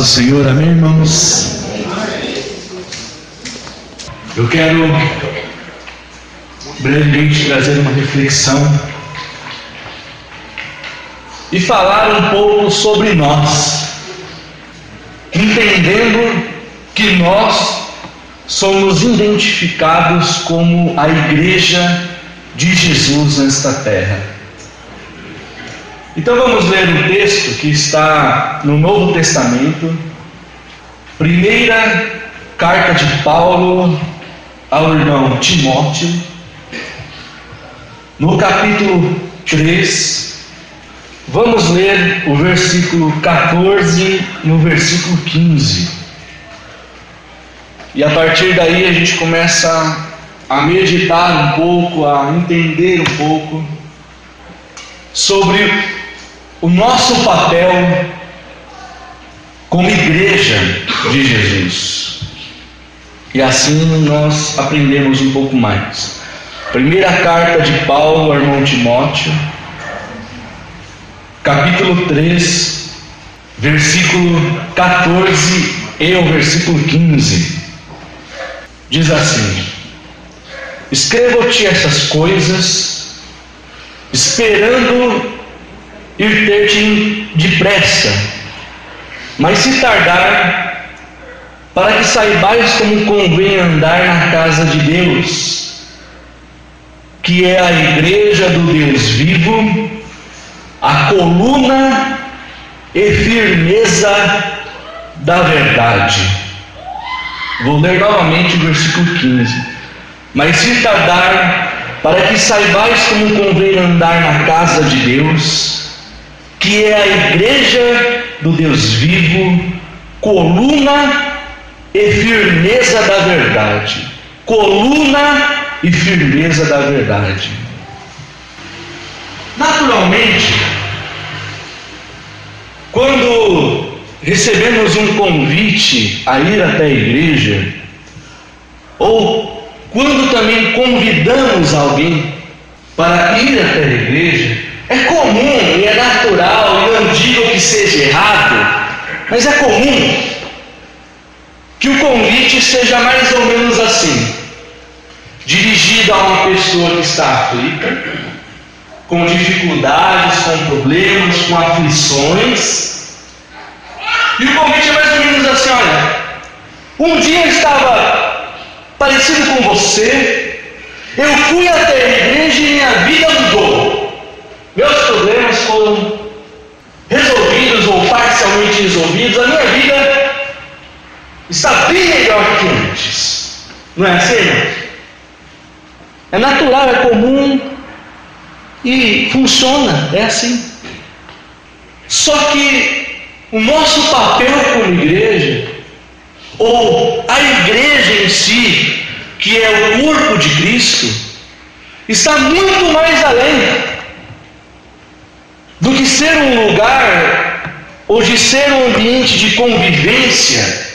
do Senhor, amém, irmãos? Eu quero brevemente trazer uma reflexão e falar um pouco sobre nós, entendendo que nós somos identificados como a Igreja de Jesus nesta terra. Então vamos ler um texto que está no Novo Testamento, primeira carta de Paulo ao irmão Timóteo, no capítulo 3, vamos ler o versículo 14 e o versículo 15. E a partir daí a gente começa a meditar um pouco, a entender um pouco sobre o nosso papel como Igreja de Jesus. E assim nós aprendemos um pouco mais. Primeira carta de Paulo ao irmão Timóteo, capítulo 3, versículo 14 e o versículo 15. Diz assim: escrevo-te essas coisas, esperando ir ter-te depressa, mas se tardar, para que saibais como convém andar na casa de Deus, que é a igreja do Deus vivo, a coluna e firmeza da verdade. Vou ler novamente o versículo 15. Mas se tardar, para que saibais como convém andar na casa de Deus, que é a igreja do Deus vivo, coluna e firmeza da verdade. Coluna e firmeza da verdade. Naturalmente, quando recebemos um convite a ir até a igreja, ou quando também convidamos alguém para ir até a igreja, é comum e é natural, e não digo que seja errado, mas é comum que o convite seja mais ou menos assim, dirigido a uma pessoa que está aflita, com dificuldades, com problemas, com aflições. E o convite é mais ou menos assim: olha, um dia eu estava parecido com você, eu fui até a igreja e minha vida mudou. Meus problemas foram resolvidos ou parcialmente resolvidos, a minha vida está bem melhor que antes. Não é assim, irmão? É natural, é comum e funciona, é assim. Só que o nosso papel como igreja, ou a igreja em si, que é o corpo de Cristo, está muito mais além do que ser um lugar ou de ser um ambiente de convivência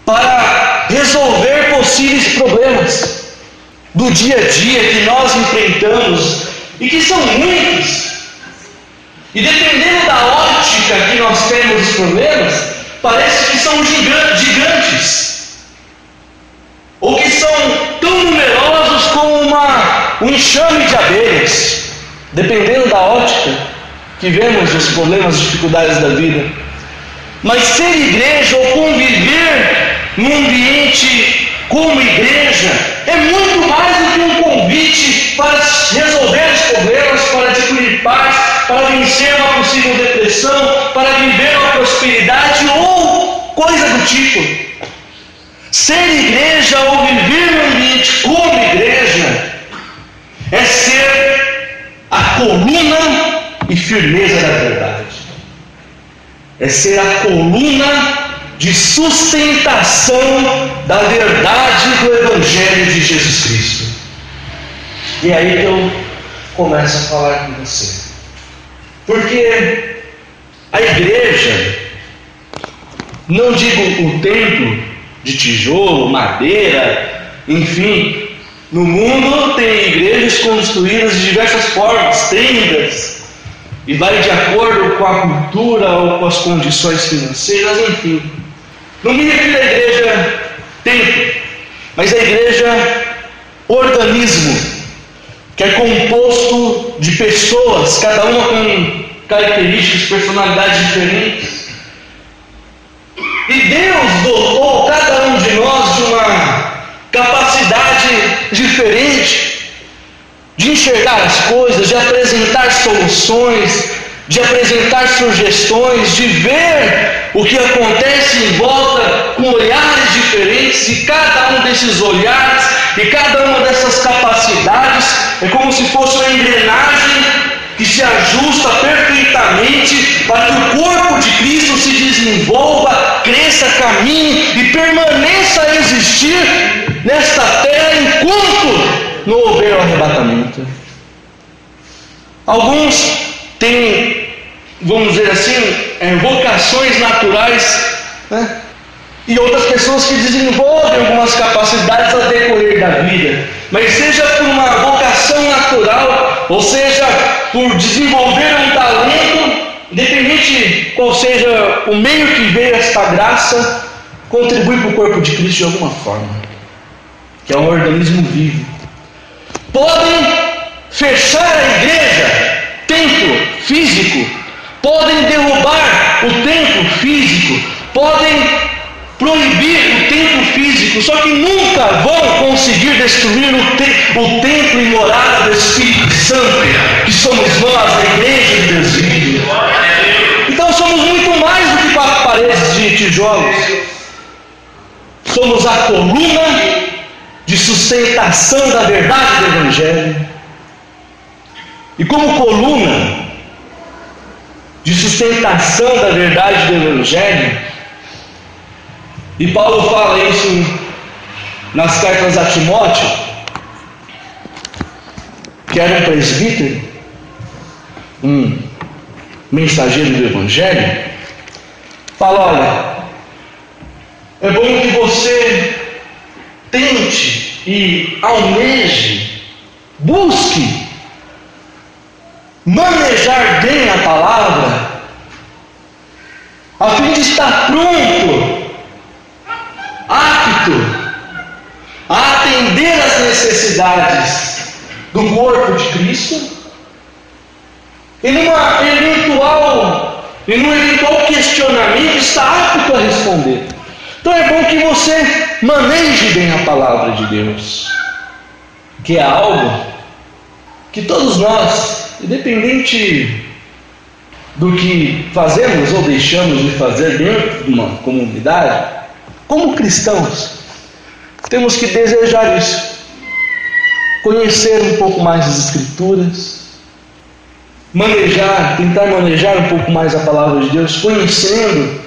para resolver possíveis problemas do dia a dia que nós enfrentamos e que são muitos. E dependendo da ótica que nós temos os problemas, parece que são gigantes, ou que são tão numerosos como um enxame de abelhas, dependendo da ótica que vemos os problemas, as dificuldades da vida. Mas ser igreja ou conviver num ambiente como igreja é muito mais do que um convite para resolver os problemas, para adquirir paz, para vencer uma possível depressão, para viver uma prosperidade ou coisa do tipo. Ser igreja ou viver num ambiente como igreja é ser a coluna e firmeza da verdade. É ser a coluna de sustentação da verdade do Evangelho de Jesus Cristo. E aí que eu começo a falar com você. Porque a igreja, não digo o templo de tijolo, madeira, enfim, no mundo tem igrejas construídas de diversas formas, tendas, e vai de acordo com a cultura ou com as condições financeiras, enfim. Não me refiro à igreja templo, mas à igreja organismo, que é composto de pessoas, cada uma com características, personalidades diferentes. E Deus dotou cada um de nós de uma capacidade diferente de enxergar as coisas, de apresentar soluções, de apresentar sugestões, de ver o que acontece em volta com olhares diferentes, e cada um desses olhares e cada uma dessas capacidades é como se fosse uma engrenagem que se ajusta perfeitamente para que o corpo de Cristo se desenvolva, cresça, caminhe e permaneça a existir nesta terra enquanto não houver o arrebatamento. Alguns têm, vamos dizer assim, vocações naturais, né? E outras pessoas que desenvolvem algumas capacidades a decorrer da vida, mas seja por uma vocação natural, ou seja, por desenvolver um talento, independente qual seja o meio que veio esta graça, contribui para o corpo de Cristo de alguma forma, que é um organismo vivo. Podem fechar a igreja, templo físico, podem derrubar o templo físico, podem proibir o templo físico, só que nunca vão conseguir destruir o templo e morada do Espírito Santo, que somos nós, a igreja de Deus vivo. Então somos muito mais do que 4 paredes de tijolos. Somos a coluna de sustentação da verdade do Evangelho. E como coluna de sustentação da verdade do Evangelho, e Paulo fala isso nas cartas a Timóteo, que era um presbítero, um mensageiro do Evangelho, fala: olha, é bom que você tente e almeje, busque manejar bem a palavra, a fim de estar pronto, apto a atender às necessidades do corpo de Cristo, e num eventual questionamento está apto a responder. Então é bom que você maneje bem a palavra de Deus, que é algo que todos nós, independente do que fazemos ou deixamos de fazer dentro de uma comunidade, como cristãos, temos que desejar isso, conhecer um pouco mais as Escrituras, tentar manejar um pouco mais a palavra de Deus, conhecendo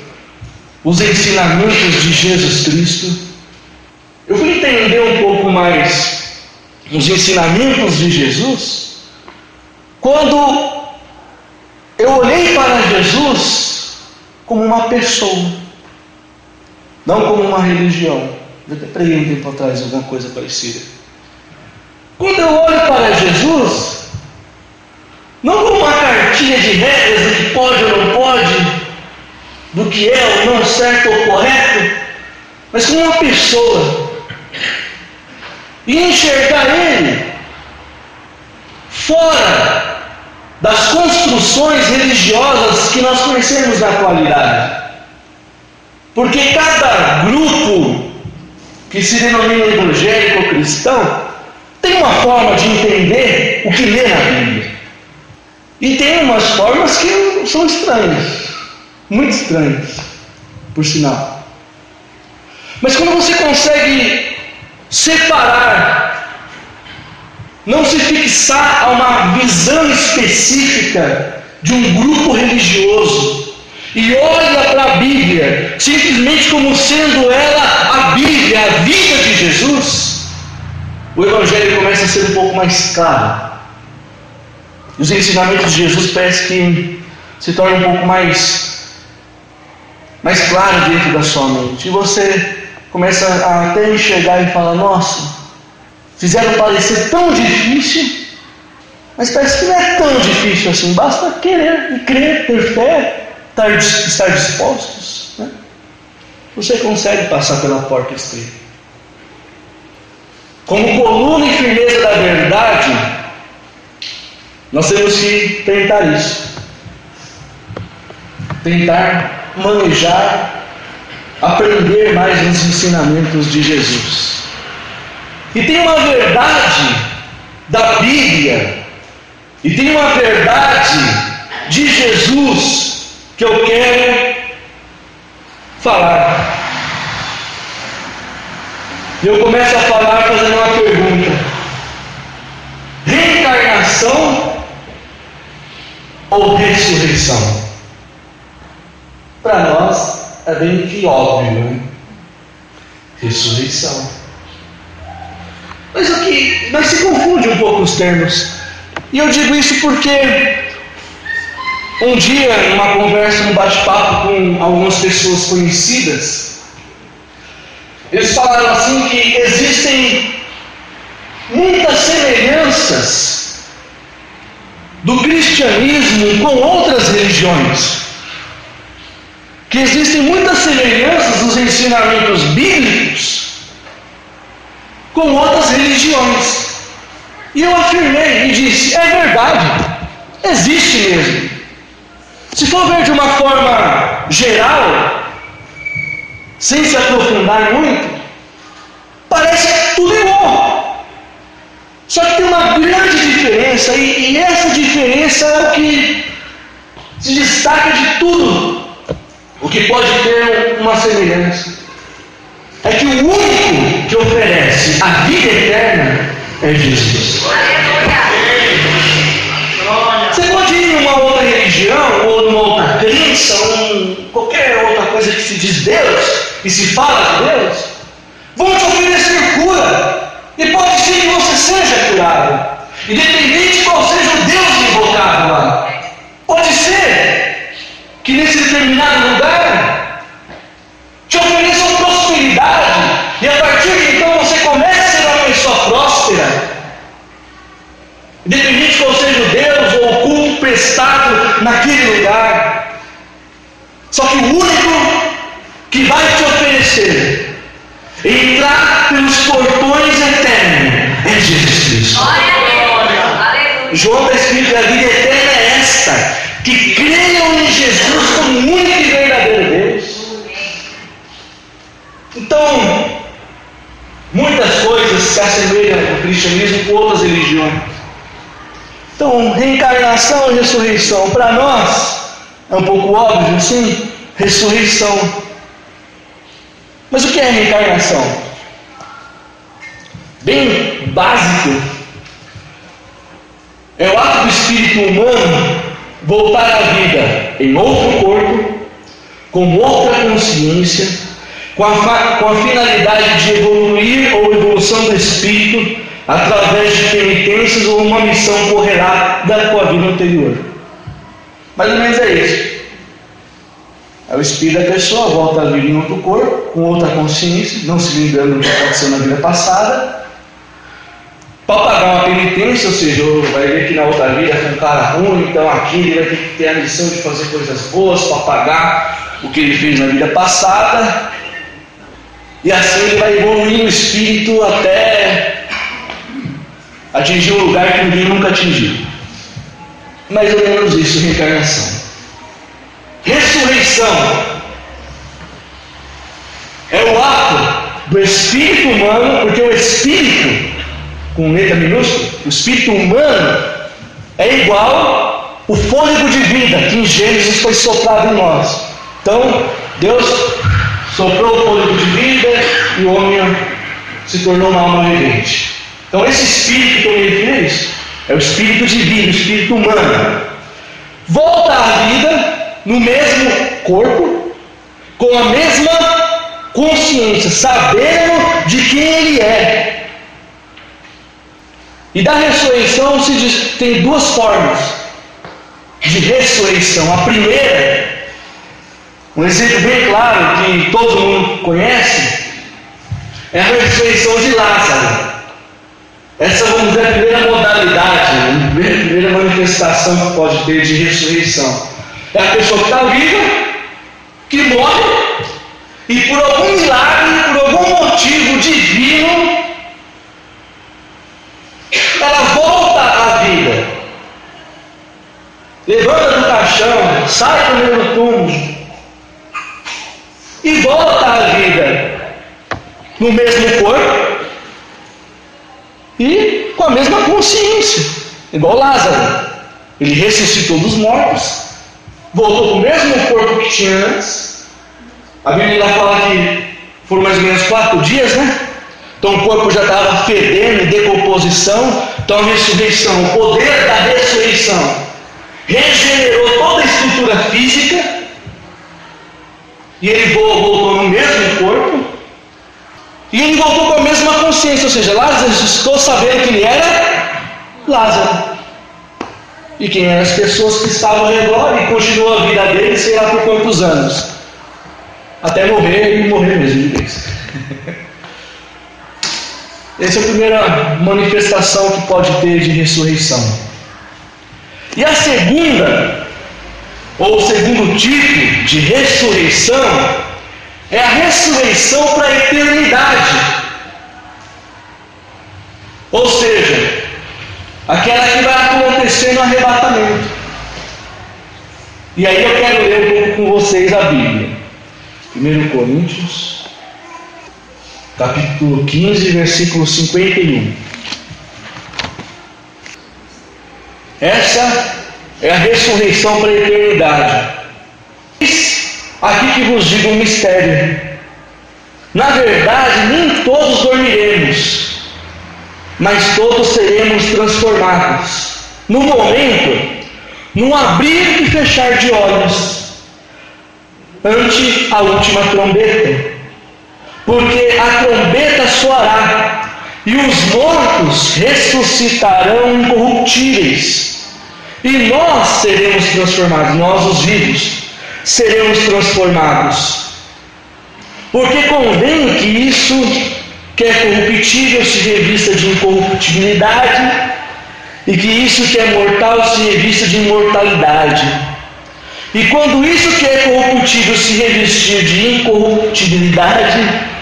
os ensinamentos de Jesus Cristo. Eu fui entender um pouco mais os ensinamentos de Jesus quando eu olhei para Jesus como uma pessoa, não como uma religião. Eu até preguei um tempo atrás alguma coisa parecida. Quando eu olho para Jesus, não como uma cartilha de regras do que pode ou não pode, do que é ou não certo ou correto, mas como uma pessoa, e enxergar Ele fora das construções religiosas que nós conhecemos na atualidade. Porque cada grupo que se denomina evangélico ou cristão tem uma forma de entender o que lê na Bíblia. E tem umas formas que são estranhas, muito estranhas, por sinal. Mas quando você consegue separar, não se fixar a uma visão específica de um grupo religioso, e olha para a Bíblia simplesmente como sendo ela a Bíblia, a vida de Jesus, o Evangelho começa a ser um pouco mais claro. Os ensinamentos de Jesus parece que se tornam um pouco mais claro dentro da sua mente. E você começa a até enxergar e falar: nossa, fizeram parecer tão difícil, Mas parece que não é tão difícil assim. Basta querer e crer, ter fé, estar dispostos. Né? Você consegue passar pela porta estreita. Como coluna e firmeza da verdade, nós temos que tentar isso. Tentar manejar, aprender mais nos ensinamentos de Jesus. E tem uma verdade da Bíblia, e tem uma verdade de Jesus que eu quero falar. Eu começo a falar fazendo uma pergunta: reencarnação ou ressurreição? Para nós é bem que óbvio, né? Ressurreição. Mas se confunde um pouco os termos. E eu digo isso porque um dia, numa conversa, num bate-papo com algumas pessoas conhecidas, eles falaram assim que existem muitas semelhanças do cristianismo com outras religiões. Que existem muitas semelhanças dos ensinamentos bíblicos com outras religiões. E eu afirmei e disse: é verdade, existe mesmo. Se for ver de uma forma geral, sem se aprofundar muito, parece que tudo é igual. Só que tem uma grande diferença, e essa diferença é o que se destaca de tudo o que pode ter uma semelhança. É que o único que oferece a vida eterna é Jesus. Você pode ir numa outra religião, ou numa outra crença, ou qualquer outra coisa que se diz Deus, e se fala de Deus, vão te oferecer cura, e pode ser que você seja curado, independente de qual seja o Deus invocado lá. Pode ser que nesse determinado lugar te ofereçam prosperidade, e a partir de então você começa a ser uma pessoa próspera, independente de qual seja o Deus ou o culto prestado naquele lugar. Só que o único que vai te oferecer entrar pelos portões eternos é Jesus Cristo. João está escrito que a vida eterna é esta: que creiam em Jesus como o único e verdadeiro Deus. Então, muitas coisas se assemelham ao cristianismo com outras religiões. Então, reencarnação e ressurreição, para nós, é um pouco óbvio, sim, ressurreição. Mas o que é reencarnação? Bem básico. É o ato do espírito humano voltar à vida em outro corpo, com outra consciência, com a finalidade de evoluir ou evolução do espírito através de penitências ou uma missão correlata com a vida anterior. Mais ou menos é isso. É o espírito da pessoa volta a vir em outro corpo, com outra consciência, não se lembrando do que aconteceu na vida passada, para pagar uma penitência, ou seja, vai ver que na outra vida foi um cara ruim, então aqui ele vai ter que ter a missão de fazer coisas boas para pagar o que ele fez na vida passada, e assim ele vai evoluir no espírito até atingir um lugar que ninguém nunca atingiu. Mais ou menos isso, reencarnação. Ressurreição é o ato do espírito humano, porque o espírito, com letra minúscula, o espírito humano é igual o fôlego de vida que em Gênesis foi soprado em nós. Então, Deus soprou o fôlego de vida e o homem se tornou uma alma vivente. Então, esse espírito que eu me refiro é isso. É o espírito divino, o espírito humano. Volta à vida no mesmo corpo, com a mesma consciência, sabendo de quem ele é. E da ressurreição se diz, tem duas formas de ressurreição. A primeira, um exemplo bem claro que todo mundo conhece, é a ressurreição de Lázaro. Essa, vamos dizer, a primeira modalidade, o primeiro manifestação que pode ter de ressurreição. É a pessoa que está viva, que morre, e por algum milagre, por algum motivo divino, ela volta à vida. Levanta do caixão, sai do túmulo e volta à vida no mesmo corpo e com a mesma consciência, igual Lázaro. Ele ressuscitou dos mortos, voltou com o mesmo corpo que tinha antes. A Bíblia fala que foram mais ou menos 4 dias, né? Então o corpo já estava fedendo, em decomposição. Então a ressurreição, o poder da ressurreição regenerou toda a estrutura física, e ele voltou no mesmo corpo, e ele voltou com a mesma consciência. Ou seja, Lázaro ressuscitou sabendo que ele era Lázaro, e quem eram as pessoas que estavam ao redor, e continuou a vida dele, sei lá por quantos anos, até morrer, e morrer mesmo de vez. Essa é a primeira manifestação que pode ter de ressurreição. E a segunda, ou o segundo tipo de ressurreição, é a ressurreição para a eternidade. Ou seja, aquela que vai acontecer no arrebatamento. E aí eu quero ler um pouco com vocês a Bíblia. 1 Coríntios, capítulo 15, versículo 51. Essa é a ressurreição para a eternidade. Aqui que vos digo um mistério. Na verdade, nem todos dormiremos, mas todos seremos transformados. No momento, num abrir e fechar de olhos, ante a última trombeta. Porque a trombeta soará, e os mortos ressuscitarão incorruptíveis, e nós seremos transformados, nós os vivos, seremos transformados. Porque convém que isso que é corruptível se revista de incorruptibilidade, e que isso que é mortal se revista de imortalidade. E quando isso que é corruptível se revestir de incorruptibilidade,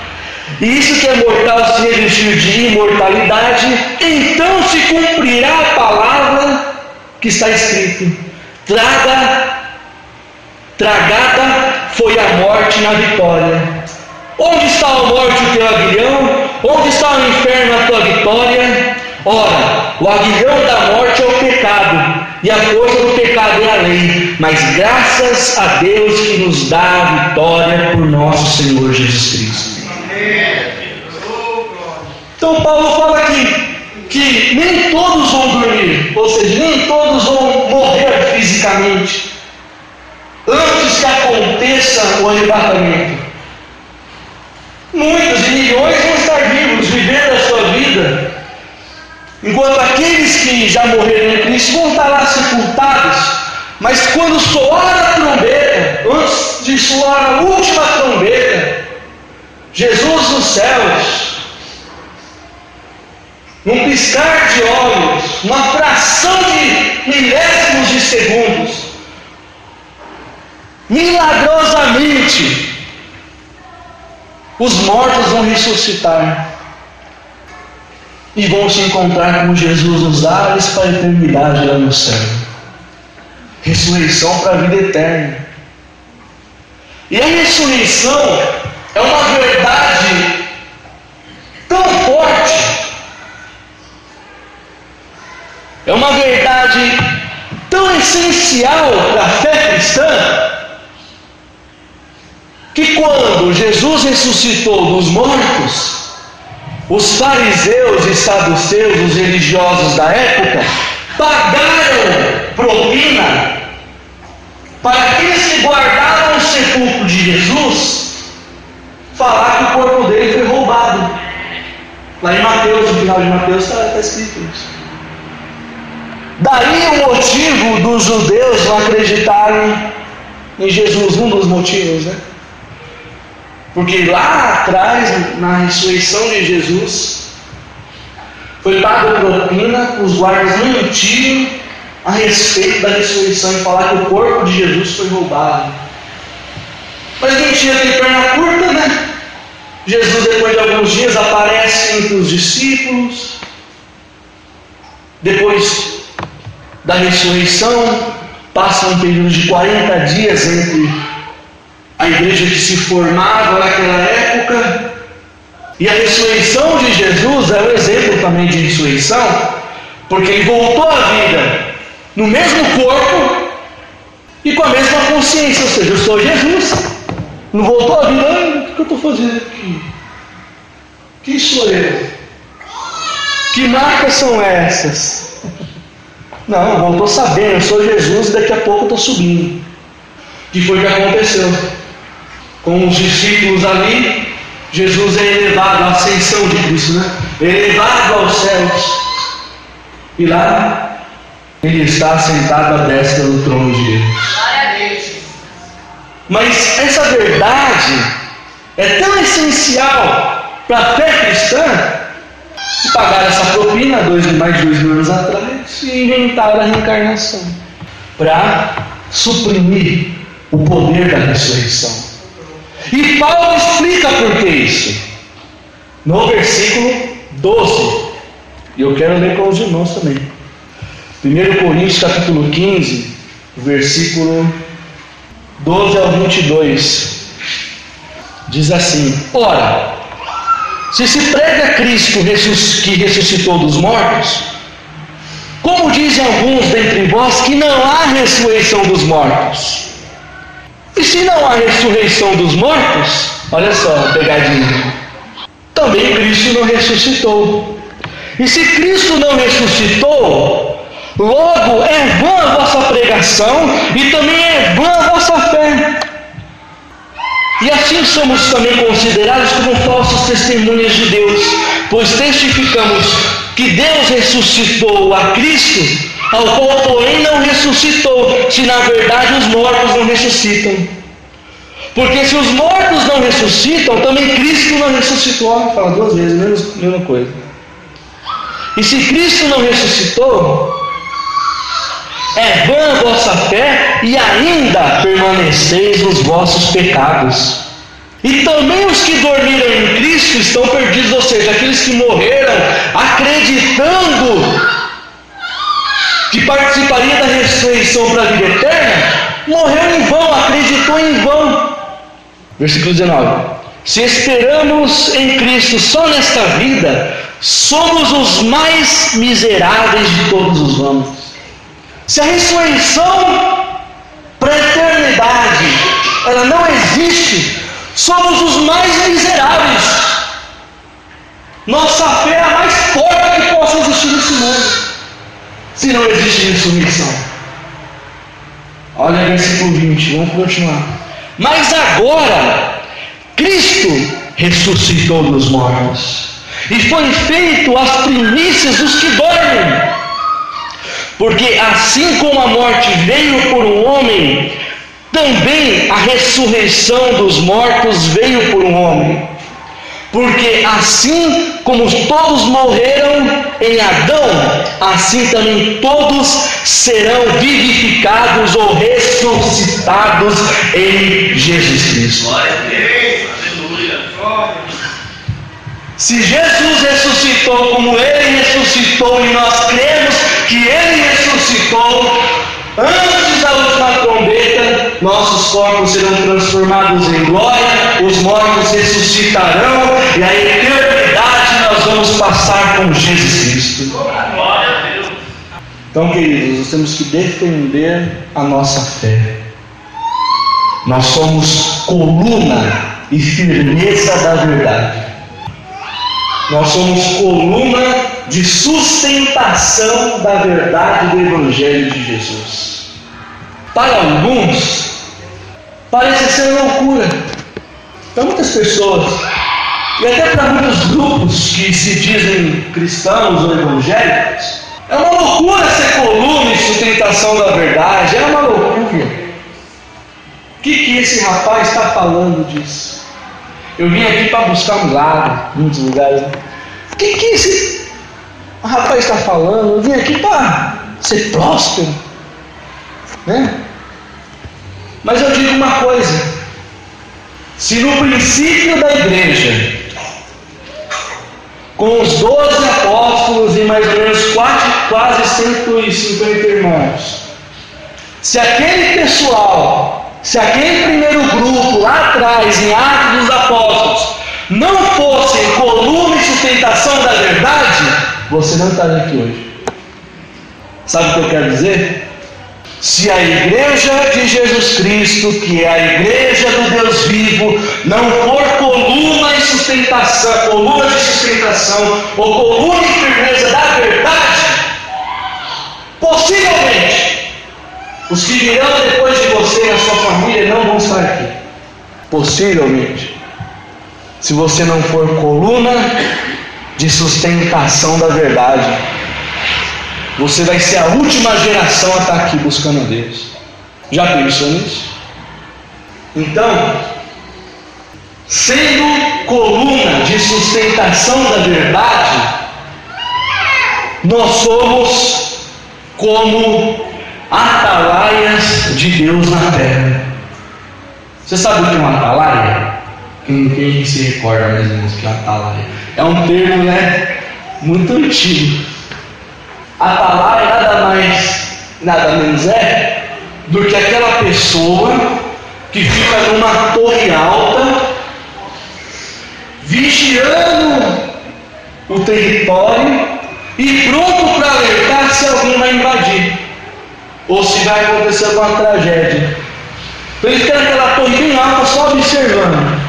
e isso que é mortal se revestir de imortalidade, então se cumprirá a palavra que está escrito: tragada foi a morte na vitória. Onde está a morte o teu aguilhão? Onde está o inferno a tua vitória? Ora, o aguilhão da morte é o pecado, e a força do pecado é a lei. Mas graças a Deus que nos dá a vitória por nosso Senhor Jesus Cristo. Então Paulo fala aqui que nem todos vão dormir, ou seja, nem todos vão morrer fisicamente antes que aconteça o arrebatamento. Muitos e milhões vão estar vivos, vivendo a sua vida, enquanto aqueles que já morreram em Cristo vão estar lá sepultados. Mas quando soar a trombeta, antes de soar a última trombeta, Jesus nos céus, num piscar de olhos, uma fração de milésimos de segundos, milagrosamente, os mortos vão ressuscitar e vão se encontrar com Jesus nos ares para a eternidade lá no céu. Ressurreição para a vida eterna. E a ressurreição é uma verdade tão forte, é uma verdade tão essencial para a fé cristã, que quando Jesus ressuscitou dos mortos, os fariseus e saduceus, os religiosos da época, pagaram propina para aqueles que guardavam o sepulcro de Jesus falar que o corpo dele foi roubado. Lá em Mateus, no final de Mateus está escrito isso. Daí o motivo dos judeus não acreditarem em Jesus, um dos motivos, né? Porque lá atrás, na ressurreição de Jesus, foi paga propina, os guardas mentiram a respeito da ressurreição e falar que o corpo de Jesus foi roubado. Mas mentira tem perna curta, né? Jesus, depois de alguns dias, aparece entre os discípulos. Depois da ressurreição, passa um período de 40 dias entre a igreja que se formava naquela época. E a ressurreição de Jesus é um exemplo também de ressurreição, porque ele voltou à vida no mesmo corpo e com a mesma consciência, ou seja, eu sou Jesus. Não voltou à vida, o que eu estou fazendo aqui? Quem sou eu? Que marcas são essas? Não, voltou sabendo, eu sou Jesus e daqui a pouco eu estou subindo. Que foi o que aconteceu? Com os discípulos ali, Jesus é elevado, a ascensão de Cristo, né? Elevado aos céus. E lá, ele está sentado à destra do trono de Deus. Mas essa verdade é tão essencial para a fé cristã que pagaram essa propina mais de 2.000 anos atrás e inventaram a reencarnação para suprimir o poder da ressurreição. E Paulo explica por que isso no versículo 12. E eu quero ler com os irmãos também. 1 Coríntios capítulo 15, versículo 12 ao 22. Diz assim: ora, se se prega Cristo que ressuscitou dos mortos, como dizem alguns dentre vós que não há ressurreição dos mortos? E se não há ressurreição dos mortos, olha só a pegadinha, também Cristo não ressuscitou. E se Cristo não ressuscitou, logo é vã a vossa pregação e também é vã a vossa fé. E assim somos também considerados como falsos testemunhas de Deus, pois testificamos que Deus ressuscitou a Cristo, ao qual porém não ressuscitou, se na verdade os mortos não ressuscitam. Porque se os mortos não ressuscitam, também Cristo não ressuscitou. Fala duas vezes, mesma coisa. E se Cristo não ressuscitou, é vã a vossa fé e ainda permaneceis nos vossos pecados. E também os que dormiram em Cristo estão perdidos, ou seja, aqueles que morreram acreditando que participaria da ressurreição para a vida eterna, morreu em vão, acreditou em vão. Versículo 19: se esperamos em Cristo só nesta vida, somos os mais miseráveis de todos os homens. Se a ressurreição para a eternidade ela não existe, somos os mais miseráveis. Nossa fé é a mais forte que possa existir nesse mundo, se não existe ressurreição. Olha o versículo 20, vamos continuar. Mas agora Cristo ressuscitou dos mortos e foi feito as primícias dos que dormem. Porque assim como a morte veio por um homem, também a ressurreição dos mortos veio por um homem. Porque assim como todos morreram em Adão, assim também todos serão vivificados ou ressuscitados em Jesus Cristo. Glória a Deus, aleluia. Se Jesus ressuscitou como Ele ressuscitou, e nós cremos que Ele ressuscitou antes da última trombeta, nossos corpos serão transformados em glória, os mortos ressuscitarão, e a eternidade nós vamos passar com Jesus Cristo. Glória a Deus. Então, queridos, nós temos que defender a nossa fé. Nós somos coluna e firmeza da verdade. Nós somos coluna de sustentação da verdade do Evangelho de Jesus. Para alguns, parece ser loucura. Para muitas pessoas, e até para muitos grupos que se dizem cristãos ou evangélicos, é uma loucura ser coluna e sustentação da verdade. É uma loucura. O que esse rapaz está falando disso? Eu vim aqui para buscar milagre em muitos lugares. O que esse rapaz está falando? Eu vim aqui para ser próspero, né? Mas eu digo uma coisa: se no princípio da igreja, com os 12 apóstolos e mais ou menos quase 150 irmãos, se aquele pessoal, se aquele primeiro grupo lá atrás, em Atos dos Apóstolos, não fossem coluna e sustentação da verdade, você não estaria aqui hoje. Sabe o que eu quero dizer? Se a igreja de Jesus Cristo, que é a igreja do Deus vivo, não for coluna de sustentação ou coluna e firmeza da verdade, possivelmente os que virão depois de você e a sua família não vão estar aqui. Possivelmente, se você não for coluna de sustentação da verdade, você vai ser a última geração a estar aqui buscando a Deus. Já pensou nisso? Então, sendo coluna de sustentação da verdade, nós somos como atalaias de Deus na terra. Você sabe o que é uma atalaia? Quem se recorda mais ou menos que é uma atalaia? É um termo, né, muito antigo. Atalaia nada mais, nada menos é do que aquela pessoa que fica numa torre alta, vigiando o território e pronto para alertar se alguém vai invadir ou se vai acontecer alguma tragédia. Então ele fica naquela torre bem alta, só observando.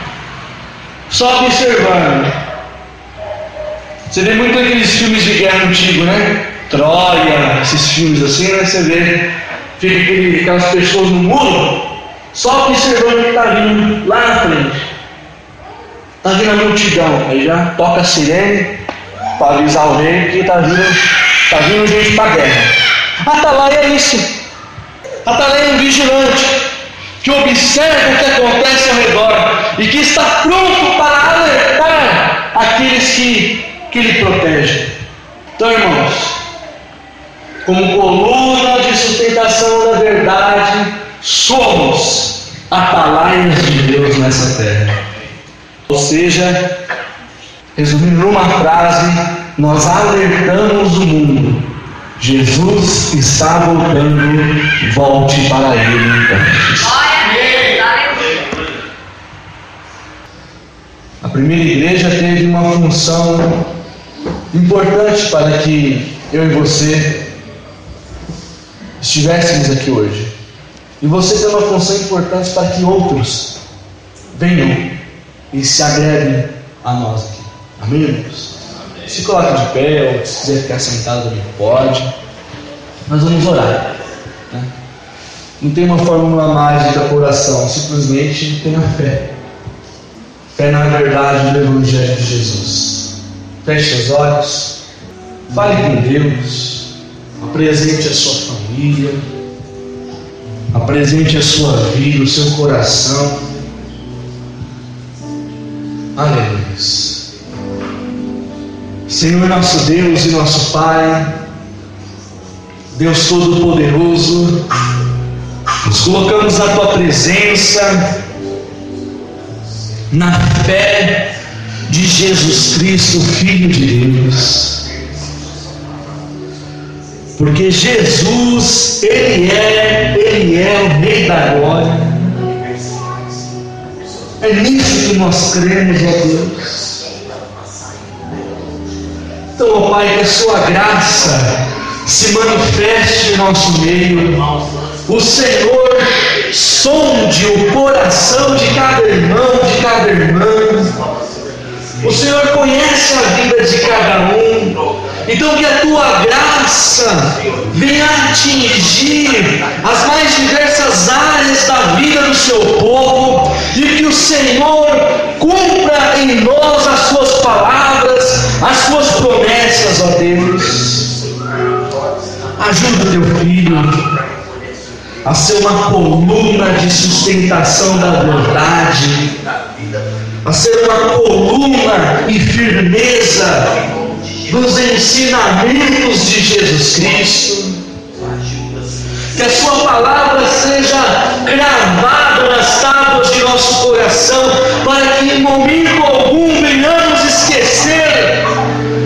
Você vê muito aqueles filmes de guerra antigo, né? Troia, esses filmes assim, né? Você vê, fica aquelas pessoas no muro, só observando o que está vindo lá na frente. Está vindo a multidão, aí já toca a sirene para avisar o rei que está vindo gente para a guerra. Atalaia é isso. Atalaia é um vigilante que observa o que acontece ao redor e que está pronto para alertar aqueles que lhe protegem. Então, irmãos, como coluna de sustentação da verdade, somos atalaias de Deus nessa terra. Ou seja, resumindo numa frase, nós alertamos o mundo: Jesus está voltando, volte para Ele. A primeira igreja teve uma função importante para que eu e você estivéssemos aqui hoje. E você tem uma função importante para que outros venham e se agreguem a nós aqui. Amém, irmãos? Se coloque de pé, ou se quiser ficar sentado também pode. Nós vamos orar, né? Não tem uma fórmula mágica para oração, simplesmente tenha fé. Fé na verdade do Evangelho de Jesus. Feche os olhos, fale com Deus, apresente a sua família, apresente a sua vida, o seu coração. Aleluia. Senhor nosso Deus e nosso Pai, Deus Todo-Poderoso, nos colocamos na Tua presença, na fé de Jesus Cristo, Filho de Deus, porque Jesus, Ele é o Rei da Glória. É nisso que nós cremos, ó Deus. Então, ó Pai, que a Sua graça se manifeste em nosso meio. O Senhor sonde o coração de cada irmão, de cada irmã. O Senhor conhece a vida de cada um. Então que a Tua graça venha atingir as mais diversas áreas da vida do Seu povo, e que o Senhor cumpra em nós as Suas palavras, as Suas promessas, ó Deus. Ajuda Teu Filho a ser uma coluna de sustentação da verdade, a ser uma coluna e firmeza dos ensinamentos de Jesus Cristo. Que a sua palavra seja gravada nas tábuas de nosso coração, para que em momento algum venhamos esquecer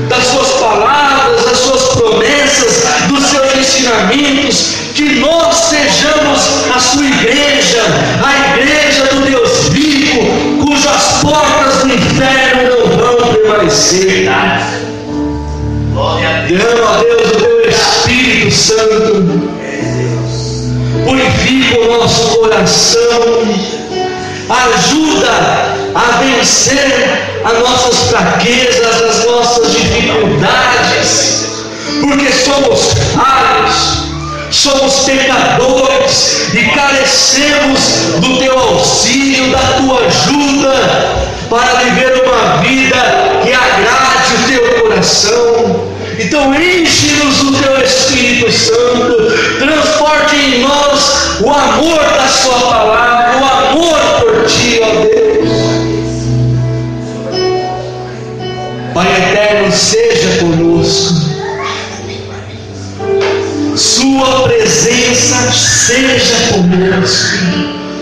das suas palavras, das suas promessas, dos seus ensinamentos. Que nós sejamos a sua igreja, a igreja do Deus vivo, cujas portas do inferno não vão prevalecer. Derrama, ó Deus, o teu Espírito Santo, purifica o nosso coração, ajuda a vencer as nossas fraquezas, as nossas dificuldades, porque somos falhos, somos pecadores e carecemos do teu auxílio, da tua ajuda para viver uma vida que agrade o teu coração. Então enche-nos do teu Espírito Santo, transporte em nós o amor da sua palavra, o amor por ti, ó Deus. Pai eterno, seja conosco, sua presença seja conosco,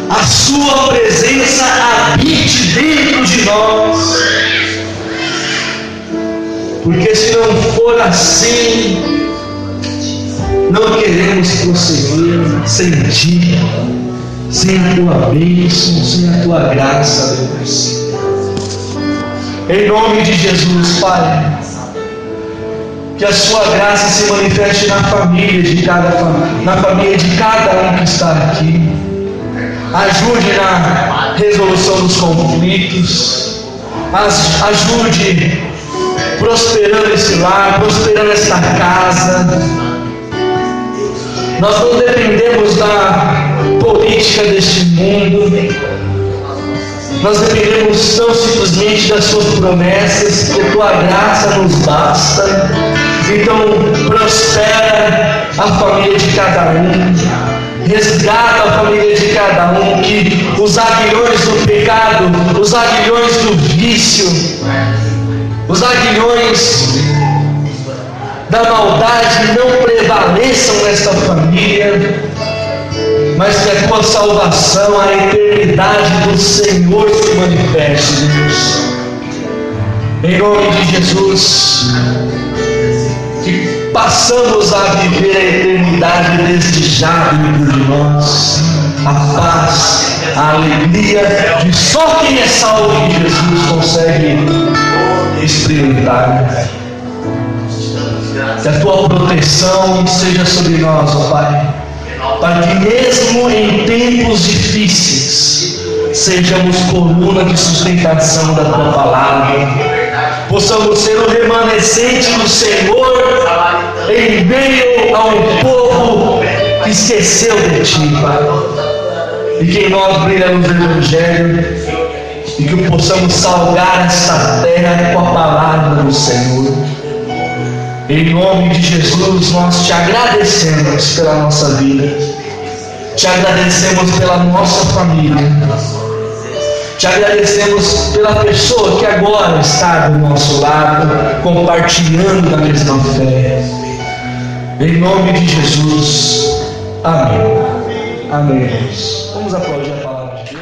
a sua presença habite dentro de nós. Porque se não for assim, não queremos prosseguir sem ti, sem a tua bênção, sem a tua graça, Deus. Em nome de Jesus, Pai, que a sua graça se manifeste na família de cada um que está aqui. Ajude na resolução dos conflitos, ajude prosperando esse lar, prosperando esta casa. Nós não dependemos da política deste mundo, nós dependemos tão simplesmente das suas promessas, que a tua graça nos basta. Então prospera a família de cada um, resgata a família de cada um, que os aguilhões do pecado, os aguilhões do vício, os aguilhões da maldade não prevaleçam nesta família, mas que a tua salvação, a eternidade do Senhor se manifeste, Deus. Em nome de Jesus, que passamos a viver a eternidade desde já dentro de nós, a paz, a alegria que só quem é salvo em Jesus consegue experimentar. Que a tua proteção seja sobre nós, ó Pai, para que mesmo em tempos difíceis sejamos coluna de sustentação da tua palavra, possamos ser o remanescente do Senhor em meio a um povo que esqueceu de ti, Pai, e que em nós brilhamos o Evangelho, e que possamos salgar esta terra com a palavra do Senhor. Em nome de Jesus, nós te agradecemos pela nossa vida, te agradecemos pela nossa família, te agradecemos pela pessoa que agora está do nosso lado, compartilhando da mesma fé. Em nome de Jesus, amém. Amém. Vamos aplaudir a palavra de Deus.